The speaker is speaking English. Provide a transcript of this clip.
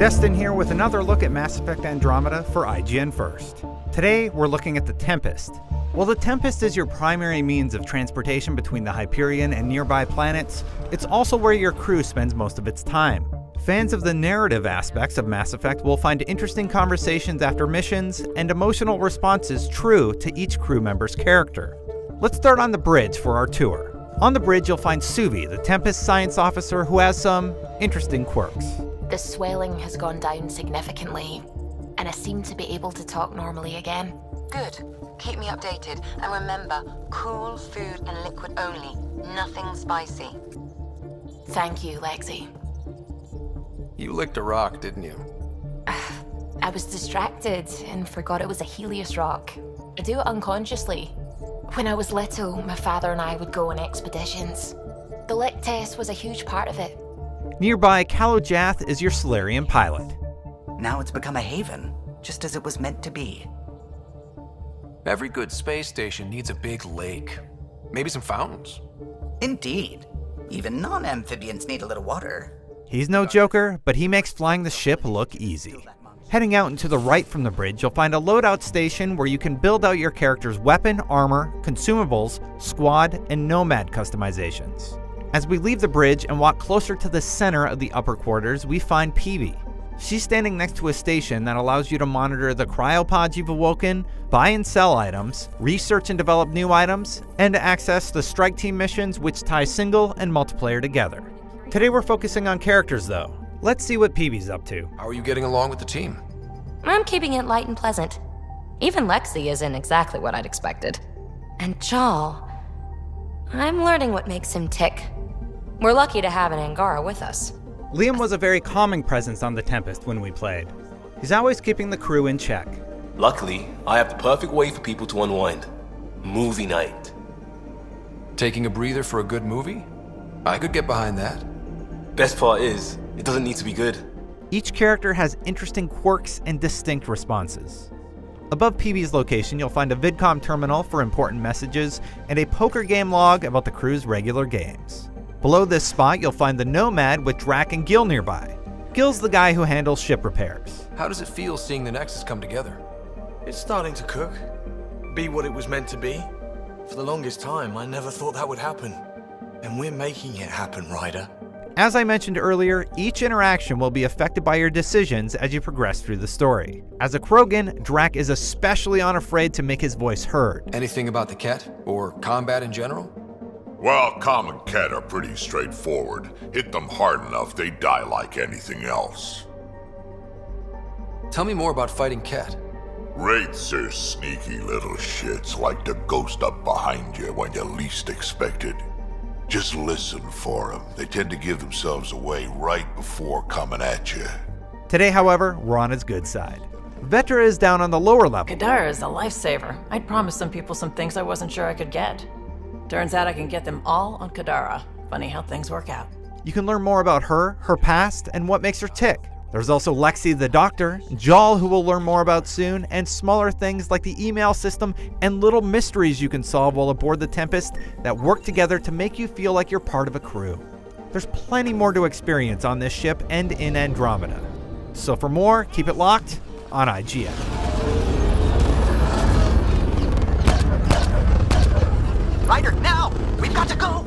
Destin here with another look at Mass Effect Andromeda for IGN First. Today, we're looking at the Tempest. While the Tempest is your primary means of transportation between the Hyperion and nearby planets, it's also where your crew spends most of its time. Fans of the narrative aspects of Mass Effect will find interesting conversations after missions and emotional responses true to each crew member's character. Let's start on the bridge for our tour. On the bridge, you'll find Suvi, the Tempest science officer who has some interesting quirks. The swelling has gone down significantly, and I seem to be able to talk normally again. Good. Keep me updated. And remember, cool food and liquid only. Nothing spicy. Thank you, Lexi. You licked a rock, didn't you? I was distracted and forgot it was a Helios rock. I do it unconsciously. When I was little, my father and I would go on expeditions. The lick test was a huge part of it. Nearby, Kalojath is your Solarian pilot. Now it's become a haven, just as it was meant to be. Every good space station needs a big lake. Maybe some fountains. Indeed. Even non-amphibians need a little water. He's no joker, but he makes flying the ship look easy. Heading out and to the right from the bridge, you'll find a loadout station where you can build out your character's weapon, armor, consumables, squad, and nomad customizations. As we leave the bridge and walk closer to the center of the upper quarters, we find Peebee. She's standing next to a station that allows you to monitor the cryopods you've awoken, buy and sell items, research and develop new items, and access the strike team missions which tie single and multiplayer together. Today we're focusing on characters though. Let's see what Peebee's up to. How are you getting along with the team? I'm keeping it light and pleasant. Even Lexi isn't exactly what I'd expected. And Jal, I'm learning what makes him tick. We're lucky to have an Angara with us. Liam was a very calming presence on the Tempest when we played. He's always keeping the crew in check. Luckily, I have the perfect way for people to unwind. Movie night. Taking a breather for a good movie? I could get behind that. Best part is, it doesn't need to be good. Each character has interesting quirks and distinct responses. Above Peebee's location, you'll find a VidCom terminal for important messages and a poker game log about the crew's regular games. Below this spot, you'll find the Nomad with Drac and Gil nearby. Gil's the guy who handles ship repairs. How does it feel seeing the Nexus come together? It's starting to cook. Be what it was meant to be. For the longest time, I never thought that would happen. And we're making it happen, Ryder. As I mentioned earlier, each interaction will be affected by your decisions as you progress through the story. As a Krogan, Drac is especially unafraid to make his voice heard. Anything about the Ket? Or combat in general? Well, common Ket are pretty straightforward. Hit them hard enough, they die like anything else. Tell me more about fighting Ket. Wraiths are sneaky little shits like the ghost up behind you when you least expect it. Just listen for them. They tend to give themselves away right before coming at you. Today, however, we're on his good side. Vetra is down on the lower level. Kadara is a lifesaver. I'd promised some people some things I wasn't sure I could get. Turns out I can get them all on Kadara. Funny how things work out. You can learn more about her past, and what makes her tick. There's also Lexi the Doctor, Jal who we'll learn more about soon, and smaller things like the email system and little mysteries you can solve while aboard the Tempest that work together to make you feel like you're part of a crew. There's plenty more to experience on this ship and in Andromeda. So for more, keep it locked on IGN. Ryder, now! We've got to go!